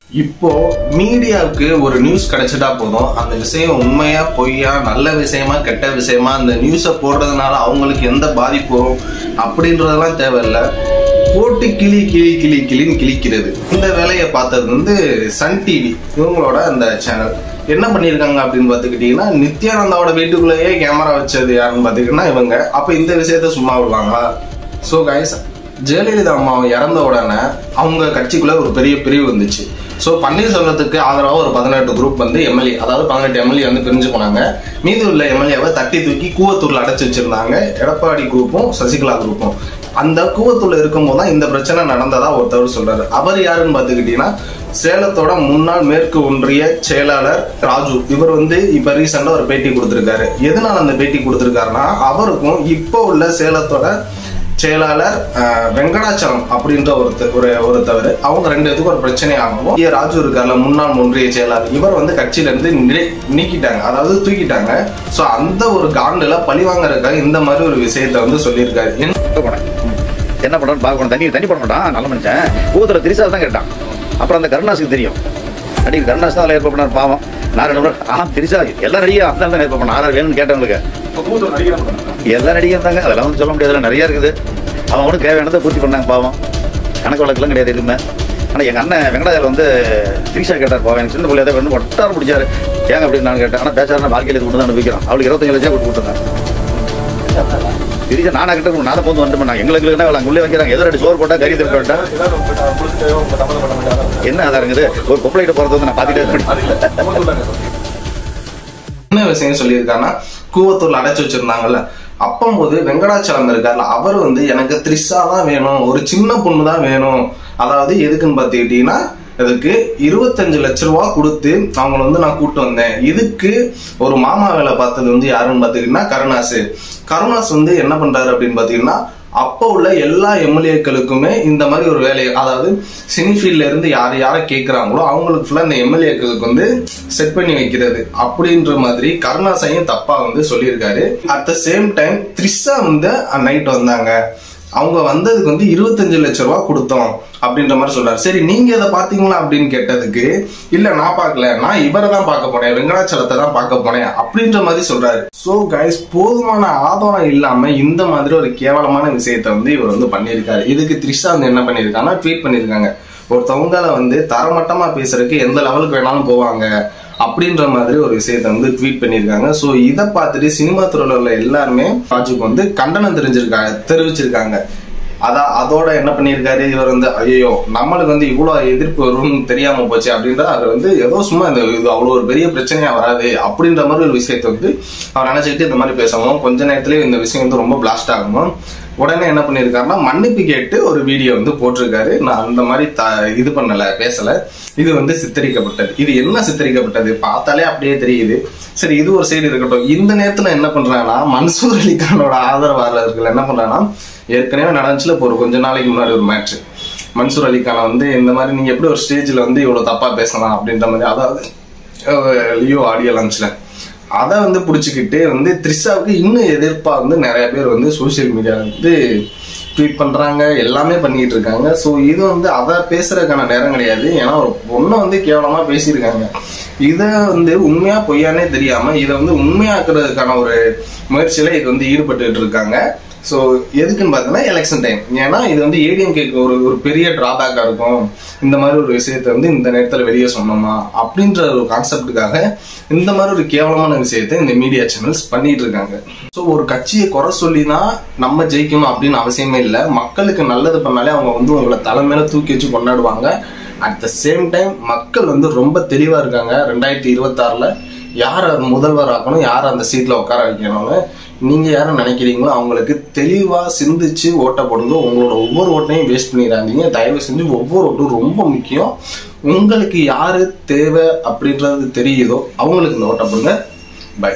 இப்போ மீடியாவுக்கு ஒரு நியூஸ் கிடைச்சிட்டா போதும், அந்த விஷயம் உண்மையா பொய்யா, நல்ல விஷயமா கெட்ட விஷயமா, அந்த நியூஸை போடுறதுனால அவங்களுக்கு எந்த பாதிப்பு வரும் அப்படின்றதெல்லாம் தேவையில்லை. போட்டு கிளின்னு கிளிக்கிறது. இந்த வேலையை பார்த்தது சன் டிவி இவங்களோட அந்த சேனல் என்ன பண்ணியிருக்காங்க அப்படின்னு பார்த்துக்கிட்டீங்கன்னா, நித்யானந்தாவோட வீட்டுக்குள்ளேயே கேமரா வச்சது யாருன்னு பார்த்துக்கிட்டீங்கன்னா இவங்க. அப்போ இந்த விஷயத்த சும்மா விடுவாங்களா? ஸோ கைஸ், ஜெயலலிதா அம்மா இறந்த உடனே அவங்க கட்சிக்குள்ள ஒரு பெரிய பிரிவு வந்துச்சு. ஸோ பன்னீர்செல்வத்துக்கு ஆதரவாக ஒரு 18 குரூப் எம்எல்ஏ, அதாவது 18 எம்எல்ஏ பிரிஞ்சு போனாங்க. மீதி உள்ள எம்எல்ஏவை தட்டி தூக்கி கூவத்தூர்ல அடைச்சு வச்சிருந்தாங்க, எடப்பாடி குரூப்பும் சசிகலா குரூப்பும். அந்த கூவத்தூர்ல இருக்கும்போது தான் இந்த பிரச்சனை நடந்ததா ஒருத்தவர் சொல்றாரு. அவர் யாருன்னு பார்த்துக்கிட்டீங்கன்னா, சேலத்தோட முன்னாள் மேற்கு ஒன்றிய செயலாளர் ராஜு. இவர் இப்ப ரீசெண்டா ஒரு பேட்டி கொடுத்திருக்காரு. எதனால அந்த பேட்டி கொடுத்திருக்காருன்னா, அவருக்கும் இப்போ உள்ள சேலத்தோட செயலாளர் வெங்கடாச்சலம் அப்படின்ற ஒருத்தவர், அவங்க 2 பேத்துக்கும் ஒரு பிரச்சனை ஆகும். ராஜு இருக்கார்ல, முன்னாள் ஒன்றிய செயலாளர், இவர் கட்சியில இருந்து நீக்கிட்டாங்க, அதாவது தூக்கிட்டாங்க. சோ அந்த ஒரு காண்டுல பழிவாங்கறதுக்காக இந்த மாதிரி ஒரு விஷயத்த சொல்லியிருக்காரு. என்ன பண்றான்னு பார்க்கணும். தண்ணி போட மாட்டான், நல்ல மனுஷன். கூத்துல திரிசா தான் கேட்டான். அப்புறம் அந்த கருணாசுக்கு தெரியும், நடிகர் கருணாசு தான் ஏற்பாடு பண்ணார். பாவம், நான் 2 முறை திரிசா எல்லாம் நடிகா அந்த தான் ஏற்பாடு பண்ண. யாராவது வேணும்னு கேட்டவங்களுக்கு எல்லாம் நடிகர் தாங்க, அதெல்லாம் சொல்ல முடியாது, நிறைய இருக்குது. அவன் கூட தேவையானதை பூர்த்தி பண்ணாங்க. பாவம், கணக்கு வழக்கெல்லாம் கிடையாது எதுவுமே. ஆனால் எங்கள் அண்ணன் வெங்கடாஜலம் திரிஷா கேட்டார். பாவம், எனக்கு சின்ன பிள்ளைய ஒட்டாரம் பிடிச்சாரு. ஏங்க அப்படின்னு நான் கேட்டேன். ஆனால் பேசாருன்னா வாழ்க்கையில் கொண்டு தான் அனுப்பிக்கிறோம். அவளுக்கு 25 லட்சம் கொடுத்துருந்தேன். திரிஷா நானா கிட்ட நான் போந்து வந்துட்டு நான் எங்களுக்கு அங்கே உள்ளே வைக்கிறாங்க. எதோ 2 சோறு போட்டால் கறி திருப்ப வேண்டாம். என்ன அதான் இருக்குது, ஒரு கொப்பளையிட்ட போகிறது நான் பார்த்துட்டே என்ன விஷயம் சொல்லியிருக்காங்கன்னா, கூவத்தூர்ல அடைச்சு வச்சிருந்தாங்கல்ல, அப்பம்போது வெங்கடாச்சலம் இருக்காருல்ல, அவர் எனக்கு திரிஷா தான் வேணும், ஒரு சின்ன பொண்ணு தான் வேணும். அதாவது எதுக்குன்னு பார்த்துக்கிட்டீங்கன்னா, இதுக்கு 25 லட்ச ரூபா கொடுத்து அவங்கள நான் கூட்டு வந்தேன். இதுக்கு ஒரு மாமா வேலை பார்த்தது யாருன்னு பார்த்துக்கிட்டீங்கன்னா கருணாஸ் என்ன பண்றாரு அப்படின்னு பாத்தீங்கன்னா, அப்போ உள்ள எல்லா எம்எல்ஏக்களுக்குமே இந்த மாதிரி ஒரு வேலையை, அதாவது சினிஃபீல்ட்ல இருந்து யாரை கேட்கிறாங்களோ அவங்களுக்கு ஃபுல்லா இந்த எம்எல்ஏக்களுக்கு செட் பண்ணி வைக்கிறது அப்படின்ற மாதிரி கருணாசையும் தப்பா சொல்லியிருக்காரு. At the same time Trisha night வந்தாங்க, அவங்க வந்ததுக்கு 25 லட்ச ரூபா கொடுத்தோம் அப்படின்ற மாதிரி சொல்றாரு. சரி, நீங்க இதை பாத்தீங்களா அப்படின்னு கேட்டதுக்கு, இல்ல நான் பாக்கல, நான் இவரை தான் பார்க்க போனேன், வெங்கடாச்சலத்தை தான் பார்க்க போனேன் அப்படின்ற மாதிரி சொல்றாரு. சோ கைஸ், போதுமான ஆதாரம் இல்லாம இந்த மாதிரி ஒரு கேவலமான விஷயத்த இவர் பண்ணியிருக்காரு. இதுக்கு திரிஷா என்ன பண்ணிருக்காங்கன்னா, ட்வீட் பண்ணிருக்காங்க. ஒருத்தவங்களை தரமட்டமா பேசுறதுக்கு எந்த லெவலுக்கு வேணாலும் போவாங்க அப்படின்ற மாதிரி ஒரு விஷயத்த ட்வீட் பண்ணிருக்காங்க. சோ இதை பார்த்துட்டு சினிமா துறையில உள்ள எல்லாருமே ராஜுக்கு கண்டனம் தெரிவிச்சிருக்காங்க. அதோட என்ன பண்ணிருக்காரு இவர், ஐயோ நம்மளுக்கு இவ்வளவு எதிர்ப்பு வரும்னு தெரியாம போச்சு அப்படின்ற அவர் ஏதோ சும்மா இது அவ்வளவு ஒரு பெரிய பிரச்சனையா வராது அப்படின்ற மாதிரி ஒரு விஷயத்த அவர் நினைச்சுக்கிட்டு இந்த மாதிரி பேசணும். கொஞ்ச நேரத்திலேயே இந்த விஷயம் ரொம்ப பிளாஸ்ட் ஆகணும். உடனே என்ன பண்ணிருக்காருன்னா, மன்னிப்பு கேட்டு ஒரு வீடியோ போட்டிருக்காரு. நான் அந்த மாதிரி இது பண்ணல, பேசல, இது சித்தரிக்கப்பட்டது. இது என்ன சித்தரிக்கப்பட்டது பார்த்தாலே அப்படியே தெரியுது. சரி, இது ஒரு சைடு இருக்கட்டும். இந்த நேரத்துல என்ன பண்றாங்கன்னா, மன்சூர் அலிகானோட ஆதரவாளர்கள் என்ன பண்றாங்கன்னா, ஏற்கனவே நடந்துச்சுல இப்போ ஒரு கொஞ்ச நாளைக்கு முன்னாடி ஒரு மேட்ச், மன்சூர் அலிகானை இந்த மாதிரி நீங்க எப்படி ஒரு ஸ்டேஜ்ல இவ்வளவு தப்பா பேசலாம் அப்படின்ற மாதிரி, அதாவது லியோ ஆடியோ லான்ச்ல அதை பிடிச்சிக்கிட்டு திரிஷாவுக்கு இன்னும் எதிர்ப்பா நிறைய பேர் சோசியல் மீடியால ட்வீட் பண்றாங்க, எல்லாமே பண்ணிட்டு இருக்காங்க. ஸோ இது அதை பேசுறதுக்கான நேரம் கிடையாது. ஏன்னா ஒரு பொண்ணை கேவலமா பேசியிருக்காங்க. இதை உண்மையா பொய்யானே தெரியாம இதை உண்மையாக்குறதுக்கான ஒரு முயற்சியில இது ஈடுபட்டு இருக்காங்க. ஸோ எதுக்குன்னு பார்த்தீங்கன்னா, எலெக்ஷன் டைம். ஏன்னா இது ஏடிஎம்கேக்கு ஒரு பெரிய டிராபேக்கா இருக்கும். இந்த மாதிரி ஒரு விஷயத்த இந்த நேரத்தில் வெளியே சொன்னோமா அப்படின்ற ஒரு கான்செப்டுக்காக இந்த மாதிரி ஒரு கேவலமான விஷயத்த இந்த மீடியா சேனல்ஸ் பண்ணிட்டு இருக்காங்க. ஸோ ஒரு கட்சியை குறை சொல்லிதான் நம்ம ஜெயிக்கணும் அப்படின்னு அவசியமே இல்லை. மக்களுக்கு நல்லது பண்ணாலே அவங்க உங்களை தலைமையில தூக்கி வச்சு கொண்டாடுவாங்க. அட் த சேம் டைம் மக்கள் ரொம்ப தெளிவா இருக்காங்க. 2026ல யார் முதல்வர் ஆக்கணும், யார் அந்த சீட்ல உட்கார வைக்கணும்னு நீங்க யாரும் நினைக்கிறீங்களோ அவங்களுக்கு தெளிவா சிந்திச்சு ஓட்ட போடுங்க. உங்களோட ஒவ்வொரு ஓட்டையும் வேஸ்ட் பண்ணிடாதீங்க. தயவு செஞ்சு ஒவ்வொரு ஓட்டும் ரொம்ப முக்கியம். உங்களுக்கு யாரு தேவை அப்படின்றது தெரியுதோ அவங்களுக்கு இந்த ஓட்ட போடுங்க. பை.